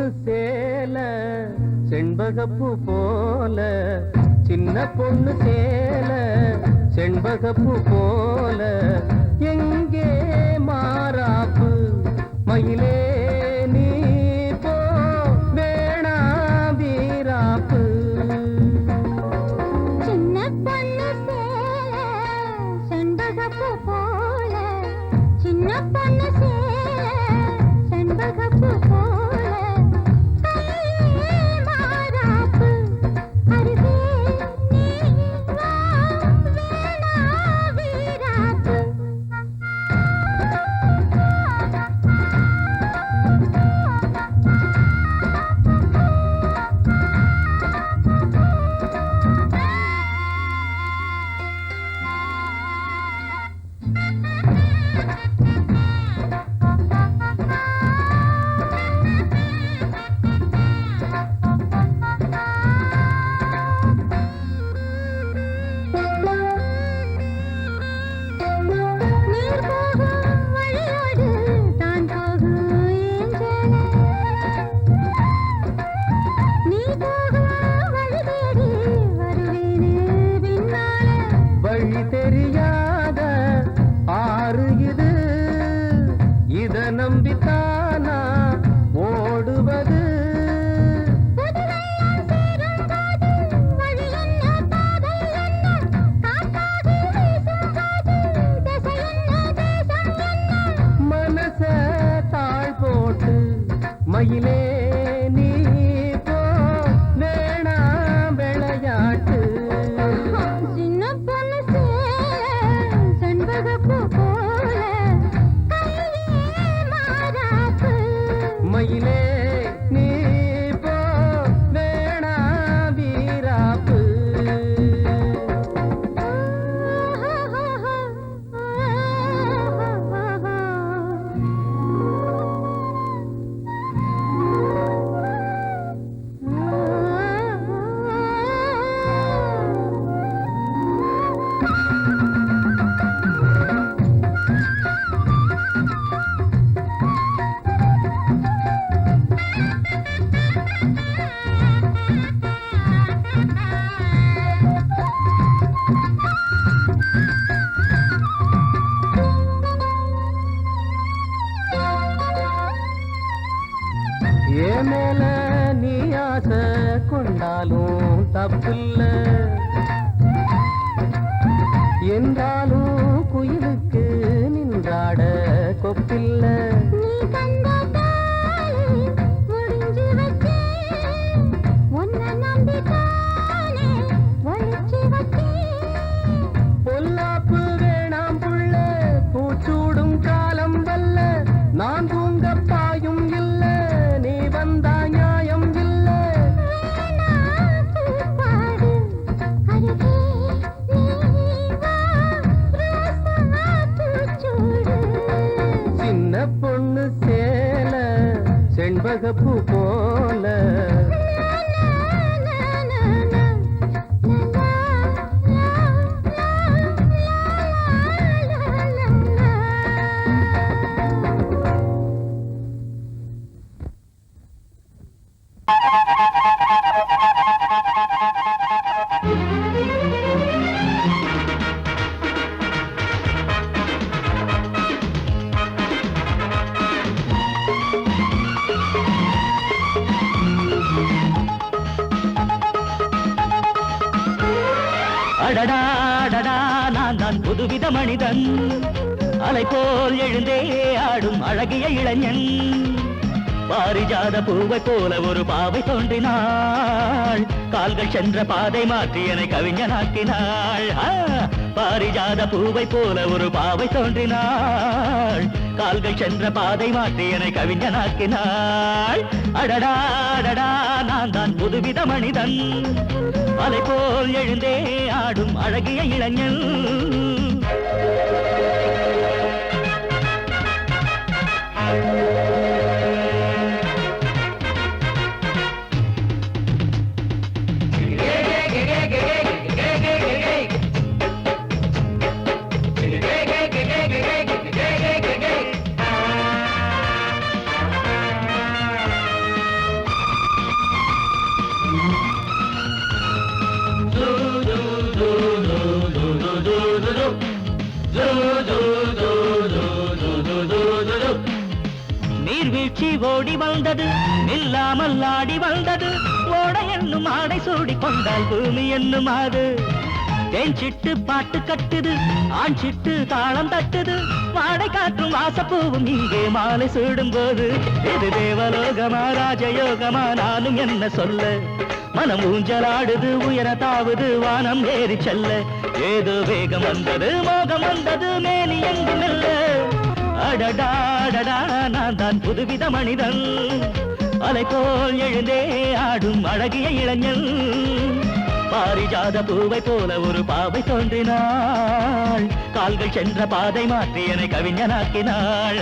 பொண்ணு சேல செண்பகப்பூ போல, சின்ன பொண்ணு சேல செண்பகப்பூ போல, எங்கே மாறாப்பு மயிலே நீ போ வேணா வீராப்பு. சின்ன பொண்ணு சேல செண்பகப்பூ போல, சின்ன பொண்ணு சேல செண்பகப்பூ போல, மாறாப்பு அருகே நீ வா வேணா வீராப்பு. வழி தெரியாத ஆறு இது, இத நம்பித்தானா ஓடுவது. மனச தாழ் போட்டு மயிலே நீ போ வேணா விளையாட்டு. சின்ன பொண்ணு சேல செண்பகப்பூ போல, மாறாப்பு மயிலே நீ போ வேணா வீராப்பு. ஏன் மேல நீ ஆசை கொண்டாலும் தப்பில்ல, என்றாலும் குயிலுக்கு நின்றாட கொப்பில்ல. நீ தந்த தாலி முடிஞ்சு வச்சேன், உன்னை நம்பித்தானே ஒளிச்சு வச்சேன். பொல்லாப்பு வேணாம் புள்ள, பூச்சூடும் காலம் வல்ல, நான் தூங்க பாயும் இல்ல, நீ வந்தா நியாயம் இல்ல. பாடு அருகே நீ வா ரோசா பூச்சூடு. சின்ன பொண்ணு சேல செண்பகப்பூ போல, அடடா அடடா நான் தான் புதுவித மனிதன், அலை போல் எழுந்தே ஆடும் அழகிய இளைஞன். பாரிஜாத பூவை போல ஒரு பாவை தோன்றினாள், கால்கள் சென்ற பாதை மாற்றி என்னை கவிஞனாக்கினாள். பாரிஜாத பூவை போல ஒரு பாவை தோன்றினாள், கால்கள் சென்ற பாதை மாற்றி என்னை கவிஞனாக்கினாள். அடடா அடடா நான் தான் புதுவித மனிதன், அலை போல் எழுந்தே ஆடும் அழகிய இளைஞன். ஓடி வந்தது இல்லாமல் ஆடி வந்தது ஓடை என்னும் ஆடை சூடி கொண்டால் பூமி என்னும் ஆடு தேன் சிட்டு பாட்டு கட்டுது ஆண் சிட்டு தாளம் தட்டுது வாடை காற்றும் வாசப்பூவும் இங்கே மாலை சூடும் போது இது தேவலோகமா ராஜயோகமா நானும் என்ன சொல்ல மனம் ஊஞ்சலாடுது உயர தாவுது வானம் ஏறி செல்ல ஏதோ வேகம் வந்தது மோகம் வந்தது மேனி எங்கும் இல்ல அடடாடடா நான் தான் புதுவித மனிதன் அலை போல் எழுந்தே ஆடும் அழகிய இளைஞன் பாரிஜாத பூவை போல ஒரு பாவை தோன்றினாள் கால்கள் சென்ற பாதை மாற்றி என்னை கவிஞனாக்கினாள்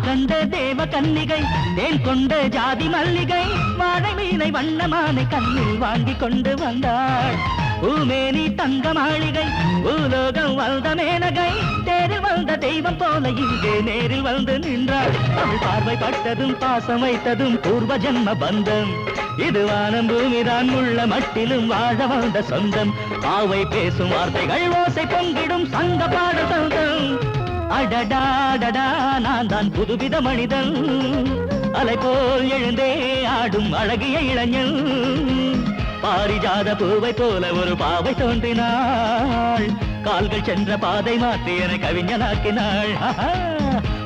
கண்ட தேவ கன்னிகை தேன் கொண்ட ஜாதி மல்லிகை வாழை மீனை வண்ணமானை கண்ணில் வாங்கி கொண்டு வந்தாள் பூமேனி தங்க மாளிகை பூலோகம் வந்த மேனகை தேரில் வந்த தெய்வம் போல இங்கே நேரில் வந்து நின்றாள் அவள் பார்வை பட்டதும் பாசம் வைத்ததும் பூர்வ ஜென்ம பந்தம் இது வானம் பூமிதான் உள்ள மட்டிலும் வாழ வந்த சொந்தம் பாவை பேசும் வார்த்தைகள் ஓசை பொங்கிடும் சங்க பாடு சொந்தம் அடடாடடா நான் தான் புதுவித மனிதன் அலை போல் எழுந்தே ஆடும் அழகிய இளைஞன் பாரிஜாத பூவை போல ஒரு பாவை தோன்றினாள் கால்கள் சென்ற பாதை மாற்றி என கவிஞனாக்கினாள்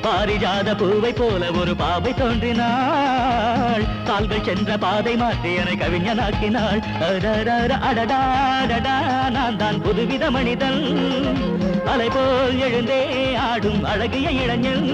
பாரிஜாத பூவை போல ஒரு பாவை தோன்றினாள் கால்கள் சென்ற பாதை மாற்றி என கவிஞனாக்கினாள் அடடாடடா நான் தான் புதுவித மனிதன் அலை போல் எழுந்தே ஆடும் அழகிய இளைஞன்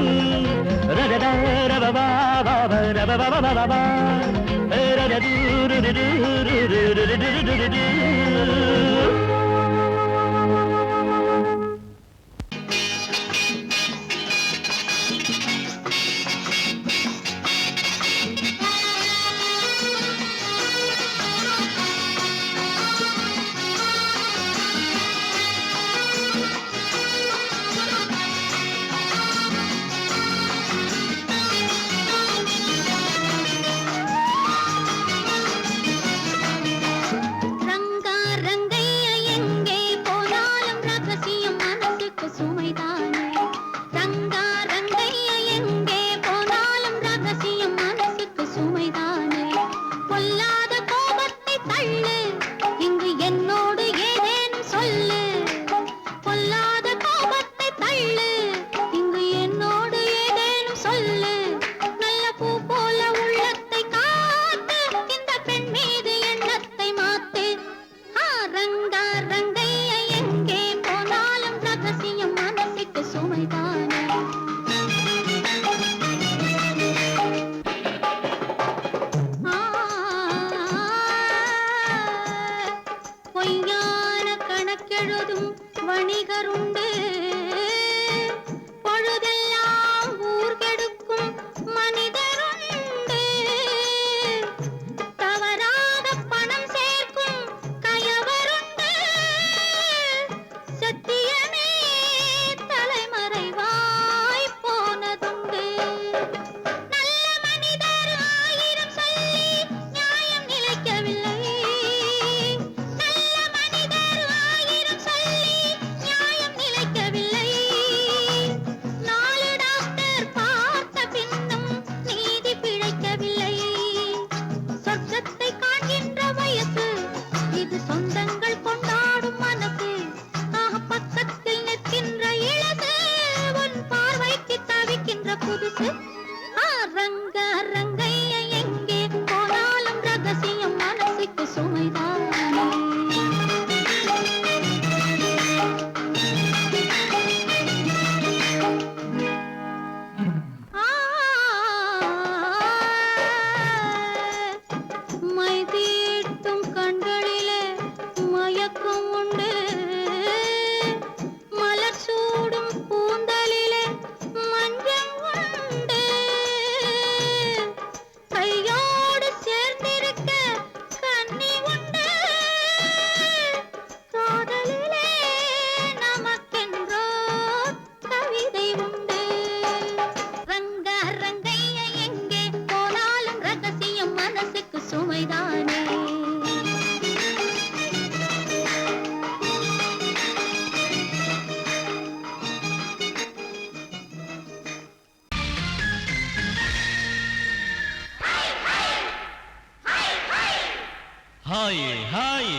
ஹாய் ஹாய்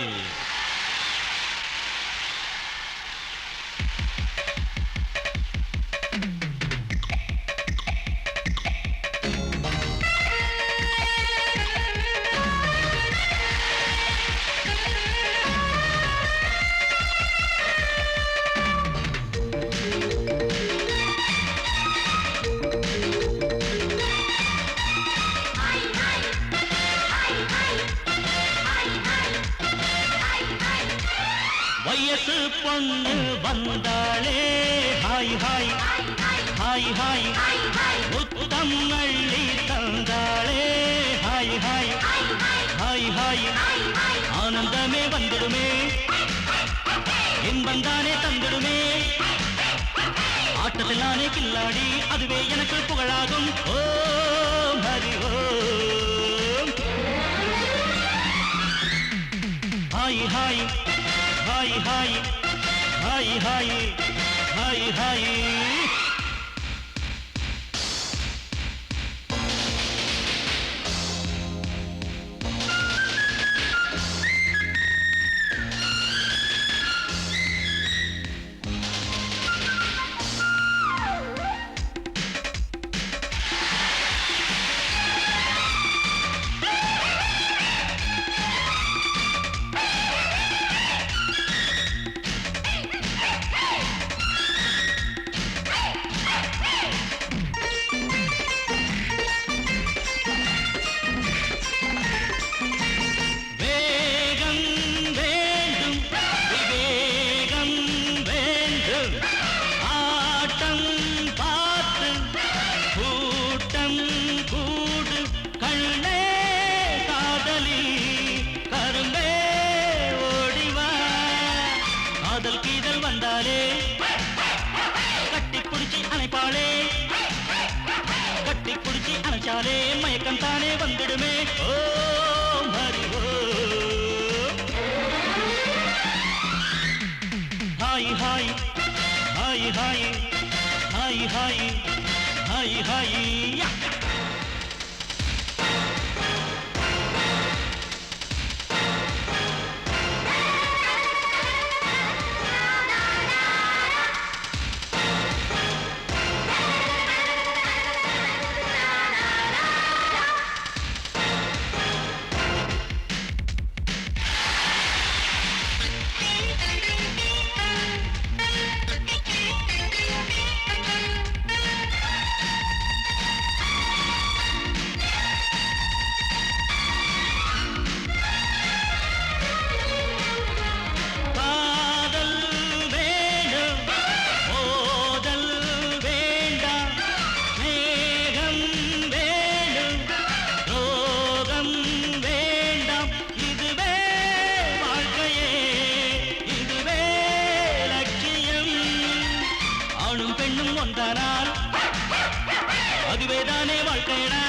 வயசு பொண்ணு வந்தாளே ஹாய் ஹாய் ஹாய் ஹாய் முத்தம் அள்ளி தந்தாளே ஹாய் ஹாய் ஹாய் ஹாய் ஆனந்தமே வந்துடுமே இன்பந்தானே தந்திடுமே ஆட்டத்தில் நானே கில்லாடி அதுவே எனக்கு புகழாகும் Om Hari Om hi hi hi hi hi hi hi hi அணைச்சாலே மயக்கம் தானே வந்துடுமே Om Hari Om hi hi hi hi hi hi hi hi அதுவேதானே வாழ்க்கையடா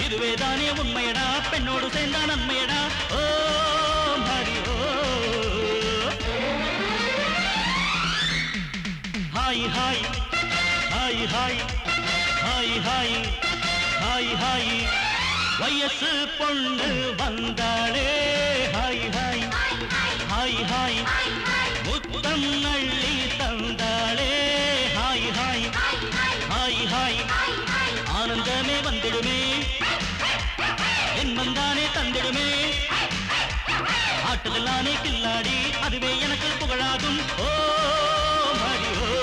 இதுவேதானே உண்மையடா பெண்ணோடு சேர்ந்தா நன்மையடா Om Hari Om hi hi hi hi hi hi hi hi வயசு பொண்ணு வந்தாளே ஹாய் ஹாய் ஹாய் ஹாய் முத்தம் அள்ளி தந்தாளே ஹாய் ஹாய் ஹாய் ஹாய் ஆனந்தமே வந்துடுமே என்பந்தானே தந்திடுமே ஆட்டத்தில் நானே கில்லாடி அதுவே எனக்கு புகழாகும் ஓம் ஹரி ஓம்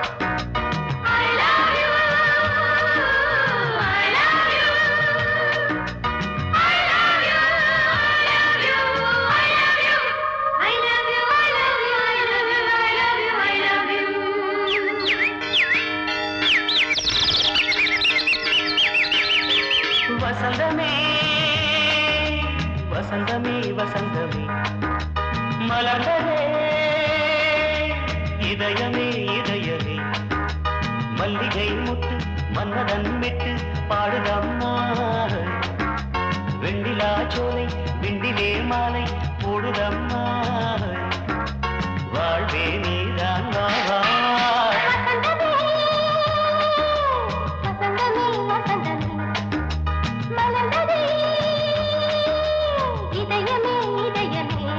I love you. I love you. I love you. I love you. I love you. I love you. I love you. I love you. I love you. வசந்தமே வசந்தமே வசந்தமே மலர்ந்ததே இதயமே இதயமே மல்லிகை முட்டு மன்னதன் விட்டு பாடுதம்மா வெண்ணிலா சோலை வெண்டிலே மாலை போடுதம்மா வாழ்வே நீதான் வா வசந்தமே வசந்தமே மலர்ந்ததே இதயமே இதயமே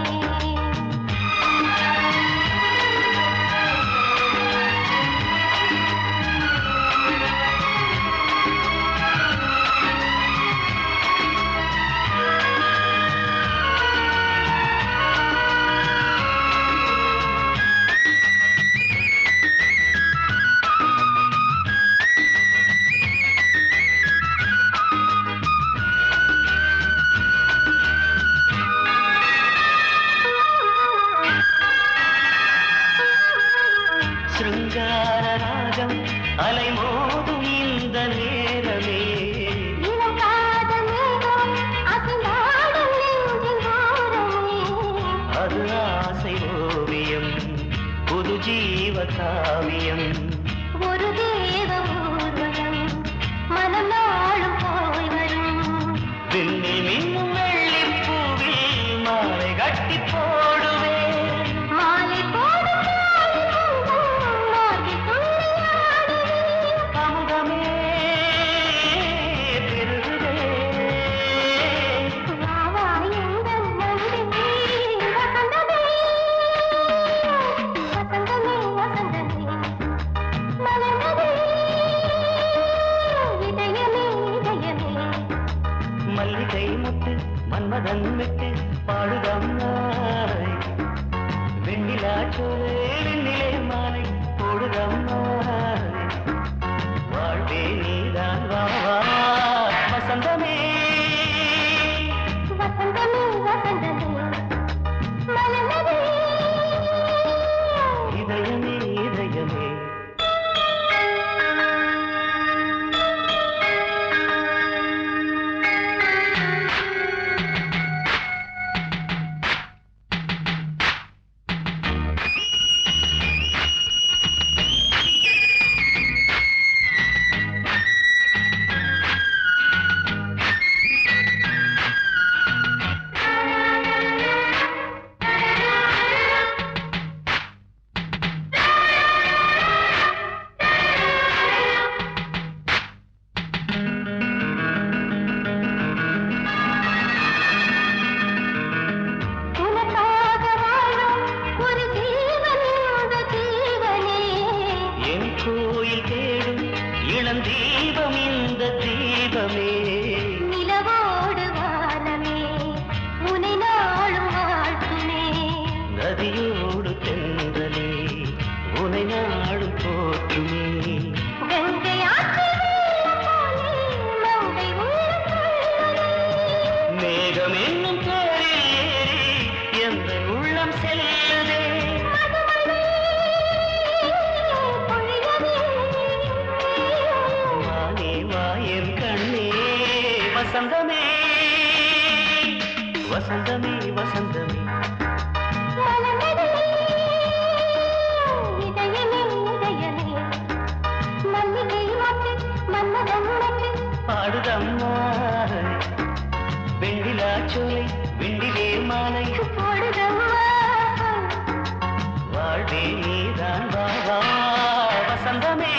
ஆசை ஓவியம் புது ஜீவ காவியம் ஒரு தேவ ஊர்வலம் மனம் நாளும் போய் வரும் விண்ணில் மின்னும் வெள்ளி பூவில் மாலை கட்டி போடுவேன் மாலை போடும் மார்கழி துள்ளியாடுவேன் அமுதமே பெருகுதே வா வா எங்கள் நந்தினி வசந்தமே வசந்தமே வசந்தமே மலர்ந்ததே இதயமே இதயமே மல்லிகை முத்து மன்மதன் விட்டு பாடுதம்மாய் வெண்ணிலா சோலை வெண்ணிலே மாலை போடுதம்மாய் வாழ்வே நீதான் வா வா வசந்தமே வசந்தமே வசந்தமே மலர்ந்ததே இதயமே இதயமே உனக்காக வாழும் ஒரு ஜீவன் இந்த ஜீவனே என் கோயில் தேடும் இளந்தீபம் இந்த தீபமே நிலவோடு வானமே உனை நாளும் வாழ்த்துமே நதியோடு தென்றலே உனை நாடும் போற்றுமே கங்கை ஆற்றில் வெள்ளம் போலே மங்கை உள்ளம் கொள்ளுதே. மேகம் என்னும் பேரில் ஏறி எந்த உள்ளம் செல்லுதே மதுமழை பொழியவே. வானே வாயன் கண்ணே வசந்தமே வசந்தமே வசந்தமே மலர்ந்ததே இதயமே இதயமே மல்லிகை மொட்டு மன்மதன் மொட்டு பாடுதம்மா வெண்ணிலா சோலை வெண்ணிலே மாலை போடுதம்மா வாழ்வே நீதான் வா வா வசந்தமே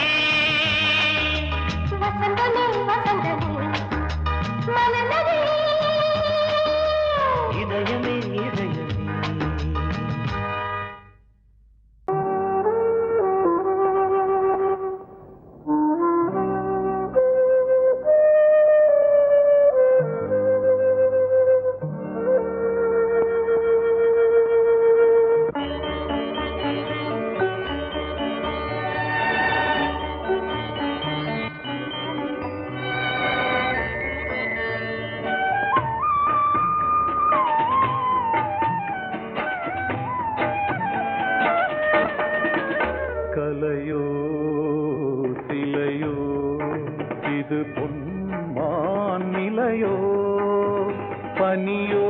வசந்தமே வசந்தமே மலர்ந்ததே இதயமே இதயமே கலையோ சிலையோ இது பொன்மான் நிலையோ பனியோ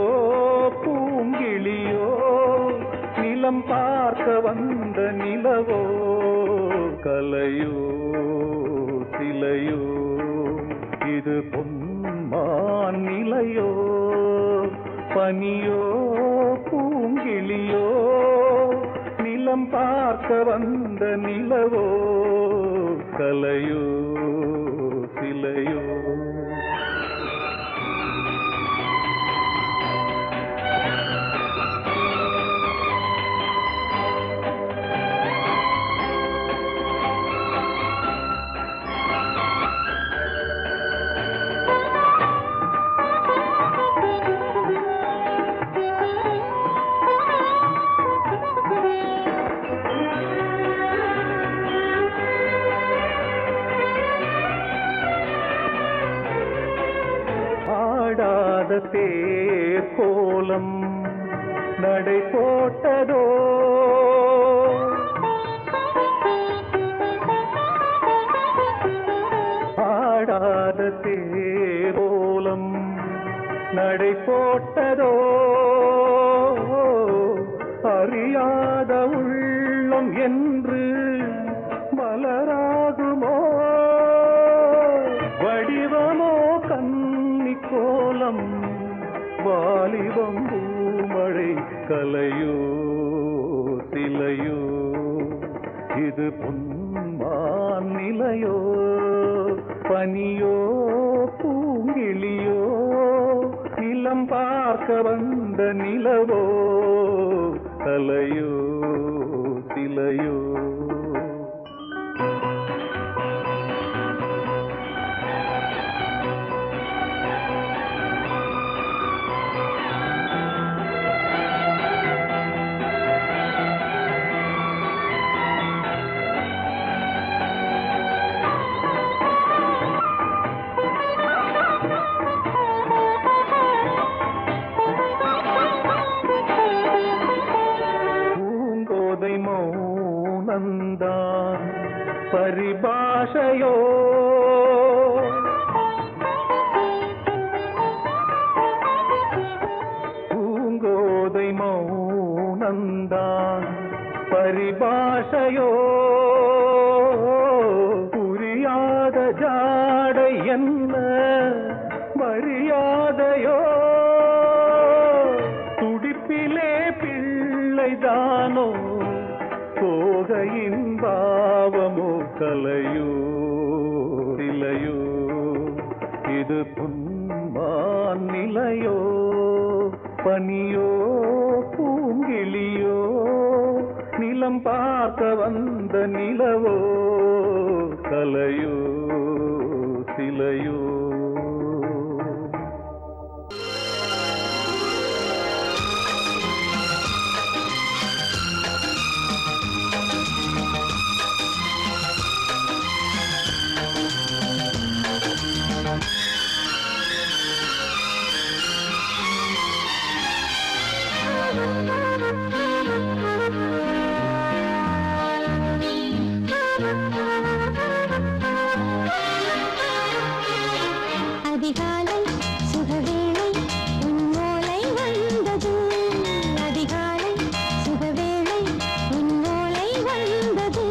பூங்கிளியோ நிலம் பார்க்க வந்த நிலவோ கலையோ சிலையோ இது பொன்மான் நிலையோ பனியோ பூங்கிளியோ நிலம் பார்க்க வந்த நிலவோ கலையோ சிலையோ ஆடாத தேர் கோலம் நடை போட்டதோ ஆடாத தேர் கோலம் நடை போட்டதோ அறி அறியாத உள்ளம் என்று மலராகுமோ வடிவமோ கன்னி கோலம் வாலிபம் பூமழை கலையோ சிலையோ இது பொன்மான் நிலையோ பனியோ பூங்கிளியோ நிலம் பார்க்க வந்த நிலவோ கலையோ சிலையோ மௌனந்தான் பரிபாஷையோ பூங்கோதை மௌனந்தான் பரிபாஷையோ புரியாத ஜாடை என்ன மரியாதையோ துடிப்பிலே பிள்ளைதானோ சோகையின் பாவமோ கலையோ சிலையோ இது பொன்மான் நிலையோ பனியோ பூங்கிளியோ நிலம் பார்க்க வந்த நிலவோ கலையோ சிலையோ அதிகாலை சுகவேளை உன்னோலை வந்தது அதிகாலை சுகவேளை உன்னோலை வந்தது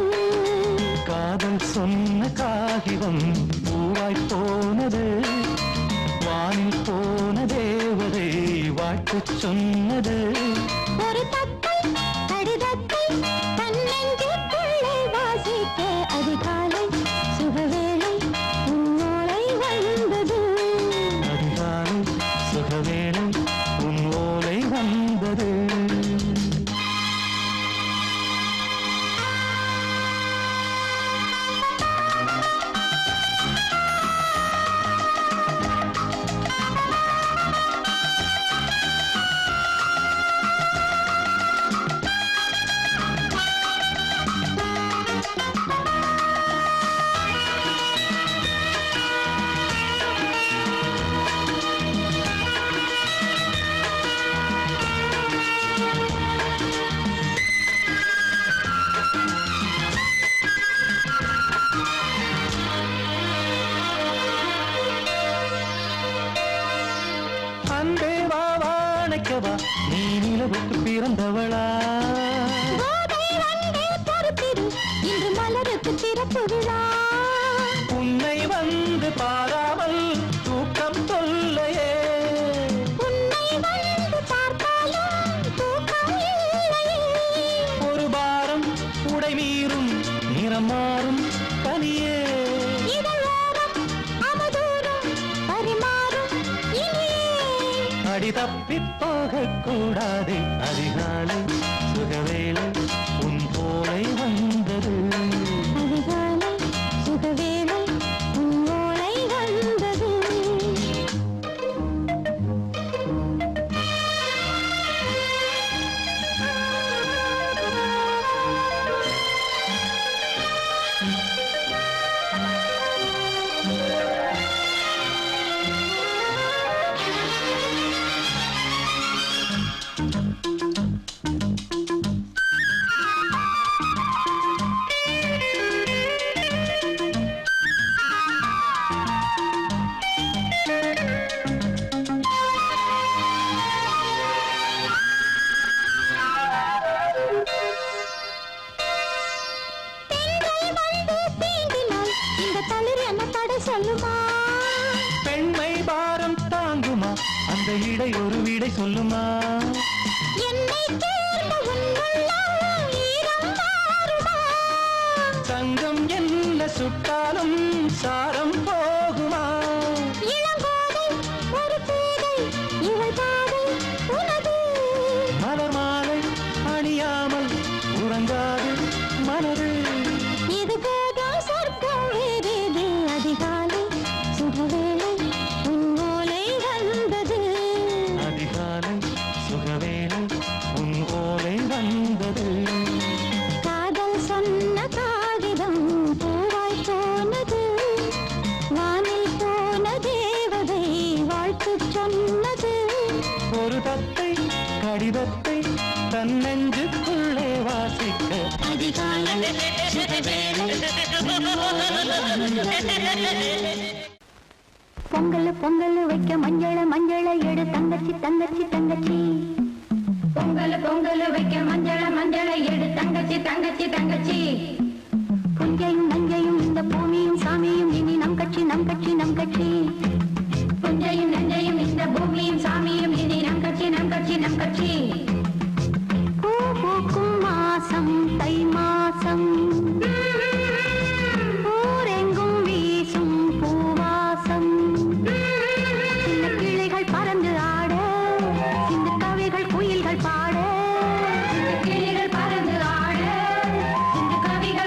காதல் சொன்ன காகிதம் பூவாய் போனது வானில் போன தேவதை வாழ்த்து சொன்னது ஒரு தத்தை கடிதத்தை தன்னெஞ்சுக்குள்ளே வாசிக்க அதிகாலை சுகவேளை உன்னோலை வந்தது அதிகாலை சுகவேளை உன் ஓலை வந்தது அன்பே வா வாழைக்கவா நீ நிலவுக்கு பிறந்தவளா கோதை வந்தே பொறுத்திரு இன்று மலருக்கு திறப்பு விழா உன்னை வந்து பாராமல் தூக்கம் சொல்லையே உன்னை வந்து பார்த்தாலும் தூக்கம் இல்லையே ஒரு பாரம் உடை மீறும் நிறம் மாறும் கனியே இதழோரம் அமுதூரம் பரிமாறும் இனியே அடி தப்பி போகக் கூடாது அதிகாலை சுகவேளை உன் போலை வந்தது அதிகாலை சுகவேளை உன்னோலை வந்தது சொல்லுமா என்னை தேர்ந்த உன்னுள்ளம் ஈரம் மாறுமா? தங்கம் என்ன சுட்டாலும் சாரம் போகுமா இளங்கோதை ஒரு பேதை இவள் பாதை உனது. மலர் மாலை அணியாமல் உறங்காது மனது இது போதும் சொர்க்கம் வேறேது. அதிகாலை சுகவேளை உன் ஓலை வந்தது. அதிகாலை சுகவேளை உன் ஓலை வந்தது காதல் சொன்ன காகிதம் பூவாய் போனது. வானில் போன தேவதை வாழ்த்து சொன்னது. ஒரு தத்தை கடிதத்தை தன் நெஞ்சுக்குள்ளே வாசிக்க அதிகாலை சுகவேளை உன் ஓலை வந்தது. பொங்கல் பொங்கல் வைக்க மஞ்சள மஞ்சள எடு தங்கச்சி தங்கச்சி தங்கச்சி. பொங்கல் பொங்கல் வைக்க மஞ்சள மஞ்சள எடு தங்கச்சி தங்கச்சி தங்கச்சி. புஞ்சையும் நஞ்சையும் இந்த பூமியும் சாமியும் இனி நம் கட்சி நம் கட்சி நம் கட்சி. புஞ்சையும் நஞ்சையும் இந்த பூமியும் சாமியும் இனி நம் கட்சி நம் கட்சி நம் கட்சி. பூ பூக்கும் மாசம் தை மாசம். ஊரெங்கும் வீசும் பூவாசம். சின்ன கிளைகள் பறந்து ஆட சின்ன கவிகள் குயில்கள் பாட. சின்ன கிளைகள் பறந்து ஆட சின்ன கவிகள்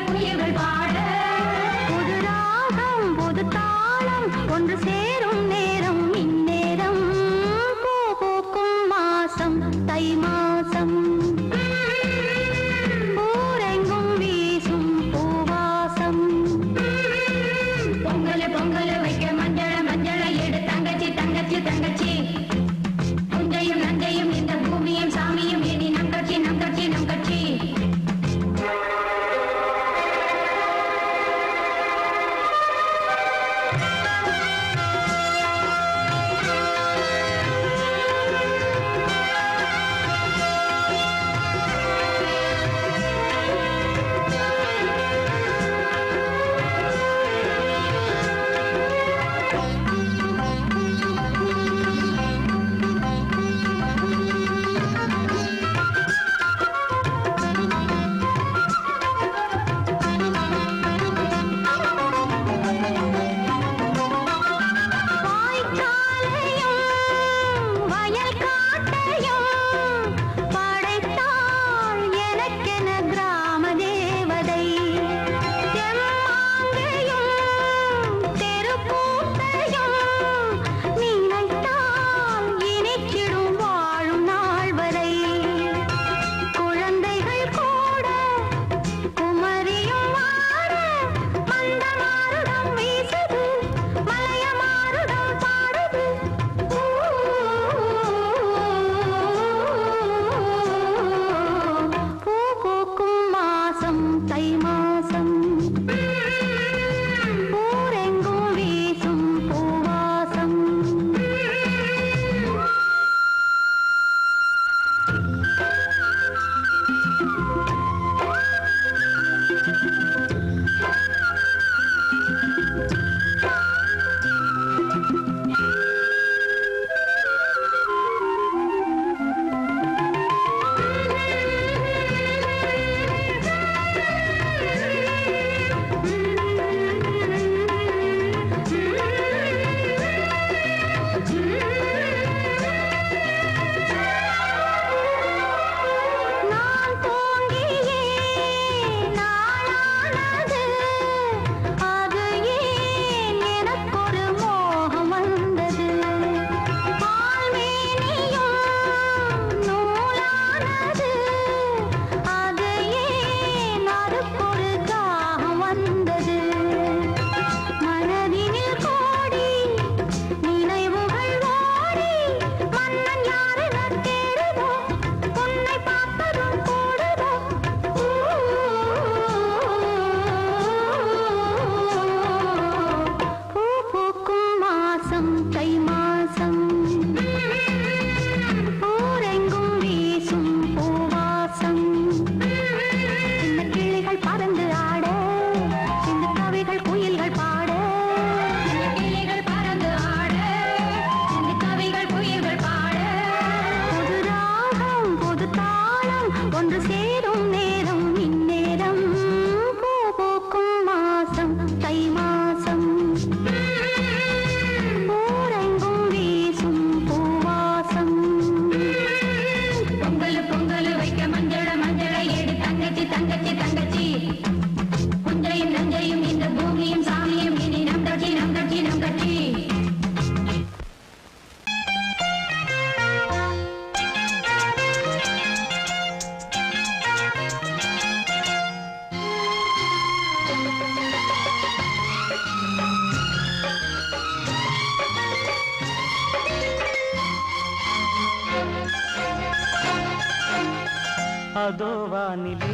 வானிலே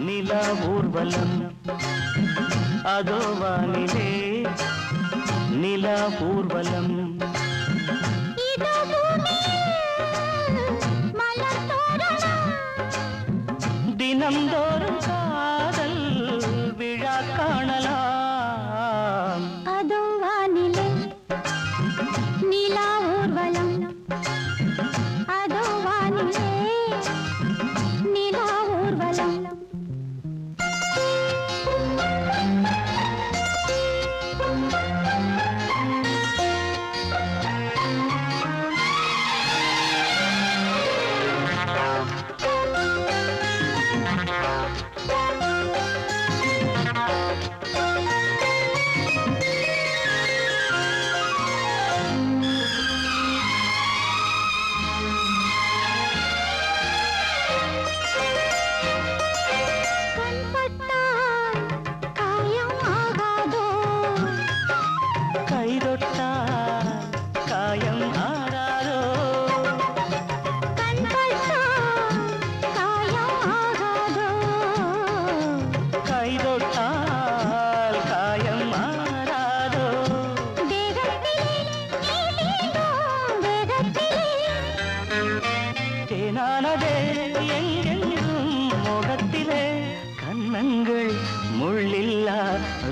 நிலா ஊர்வலம் அதோ வானிலே நிலா ஊர்வலம் இதோ பூமியில் மலர் தோரணம் தினம்தோறும் காதல் விழா காணலாம் அதோ வானிலே நிலா ஊர்வலம் அதோ வானிலே நிலா ஊர்வலம்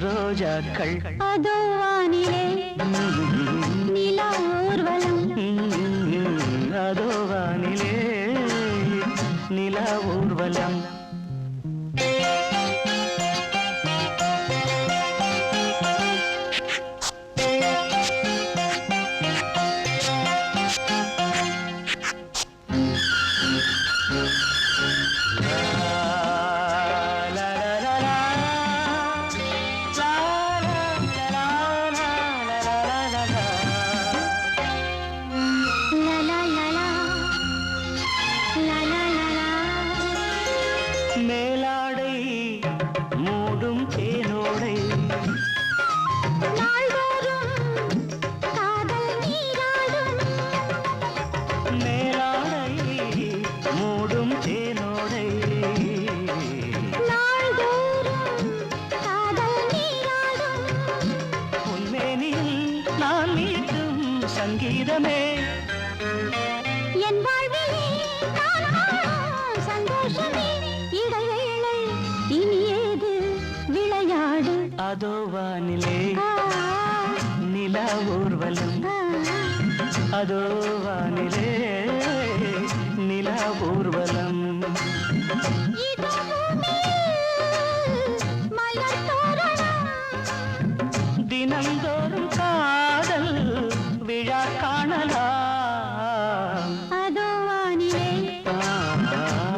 ரோஜாக்கள் அதோ வானிலே நிலா ஊர்வலம் அதோ வானிலே நிலா ஊர்வலம் மேலாடை மூடும் தேனோடை நாள்தோறும் காதல் நீராடும் மேலாடை மூடும் தேனோடை நாள்தோறும் காதல் நீராடும் உன்மேனியில் நான் மீட்டும் சங்கீதமே என் வாழ்விலே நான் காணும் சந்தோஷமே இடைவேளை இனி ஏது விளையாடு அதோ வானிலே நிலா ஊர்வலம் அதோ வானிலே நிலா ஊர்வலம் இதோ பூமியில் மலர் தோரணம் தினம்தோறும் காதல் விழா காணலாம் அதோ வானிலே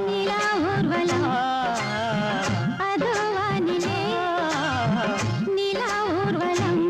நிலா ஊர்வலம் அதோ வானிலே நிலா ஊர்வலம்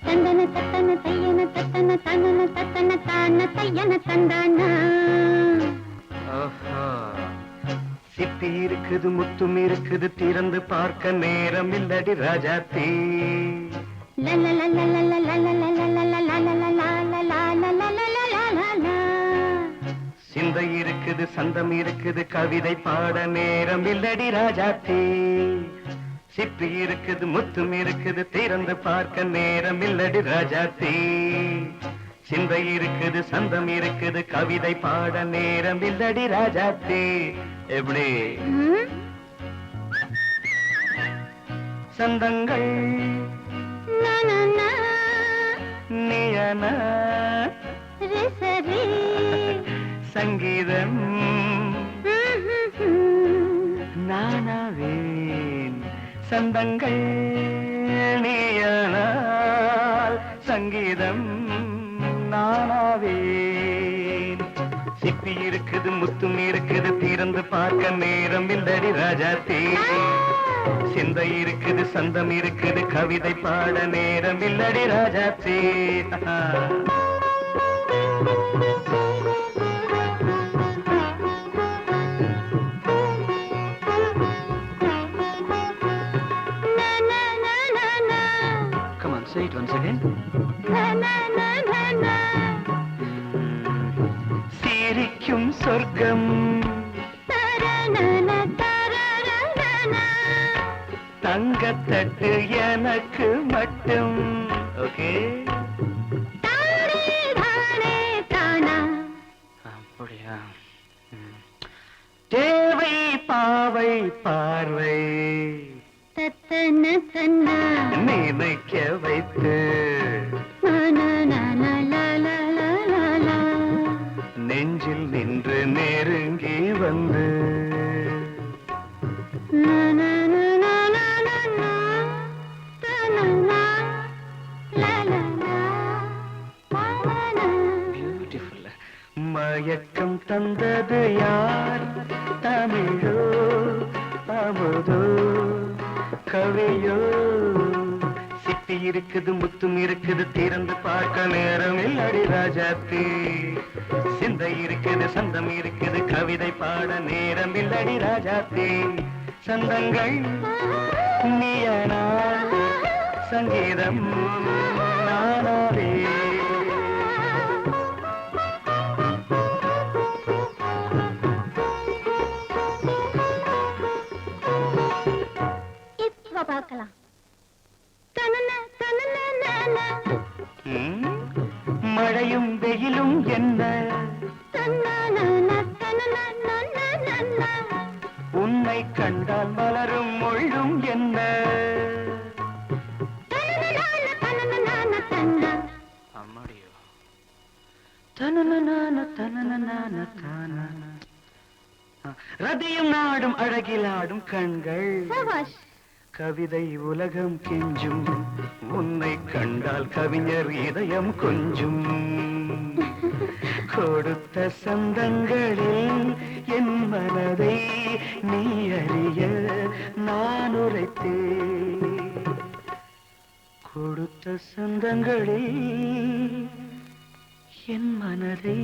தந்தன தத்தன தையன தத்தன தனன தத்தன தான தையன தந்தானா சிப்பி இருக்குது முத்தும் இருக்குது திறந்து பார்க்க நேரம் இல்லடி ராஜாத்தே சிந்தை இருக்குது சந்தம் இருக்குது கவிதை பாட நேரம் இல்லடி ராஜாத்தே சிப்பி இருக்குது முத்தும் இருக்குது திறந்து பார்க்க நேரம் இல்லடி ராஜாத்தே சிந்தை இருக்குது சந்தம் இருக்குது கவிதை பாட நேரம் இல்லடி ராஜாத்தே எப்படி சந்தங்கள் நீயன சங்கீதம் நானாவேன் சந்தங்கள் நீயனால் சங்கீதம் நானாவேன் சிப்பி இருக்குது முத்தும் இருக்குது திறந்து பார்க்க நேரம் இல்லடி ராஜாத்தே சிந்தை இருக்குது சந்தம் இருக்குது கவிதை பாட நேரம் இல்லடி ராஜாத்தே. Come on, say it once again. சிரிக்கும் சொர்க்கம் தங்கத்தட்டு எனக்கு மட்டும். ஓகே அப்படியா? தேவை பாவை பார்வை நினைக்க வைத்து நெஞ்சில் நின்று நெருங்கி வந்து பியூட்டிஃபுல். மயக்கம் தந்தது யார்? தமிழோ அமுதோ கவியோ? சிப்பி இருக்குது முத்தும் இருக்குது திறந்து பார்க்க நேரம் இல்லடி ராஜாத்தி. சிந்தை இருக்குது சந்தம் இருக்குது கவிதை பாட நேரம் இல்லடி ராஜாத்தி. சந்தங்கள் நீயனா சங்கீதம் நானாவே. இப்ப பார்க்கலாம். மழையும் வெயிலும் என்ன உன்னை கண்டால் மலரும் மொழியும் என்ன? அம்மாடியோ ரதியும் நாடும் அழகிலாடும் கண்கள் கவிதை உலகம் கெஞ்சும் உன்னை கண்டால் கவிஞர் இதயம் கொஞ்சும். கொடுத்த சந்தங்களில் என் மனதை நீ அறிய நான் உரைத்தேன். கொடுத்த சந்தங்களில் என் மனதை